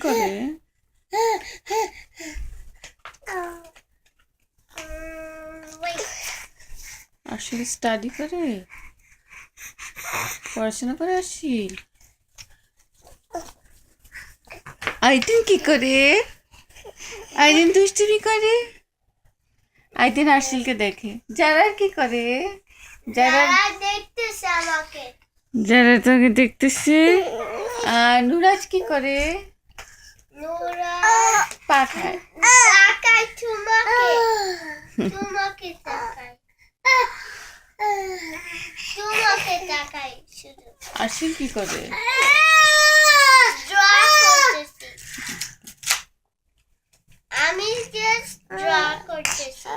করে? আশিল স্টাডি করে, পড়াশোনা করে আশিল। আইদিন কি করে? আইদিন দুষ্টুমি করে। আইদিন আশিলকে দেখে। যারা কি করে? যারা দেখতেছে আমাকে। যারা তোকে দেখতেছে। আর নুরাজ কি করে? নোরা পা খায়। তাকায় তোমাকে তাকায় শুধু। আশিল কি করে? ড্র করতেছি, আমি জাস্ট ড্র করতেছি।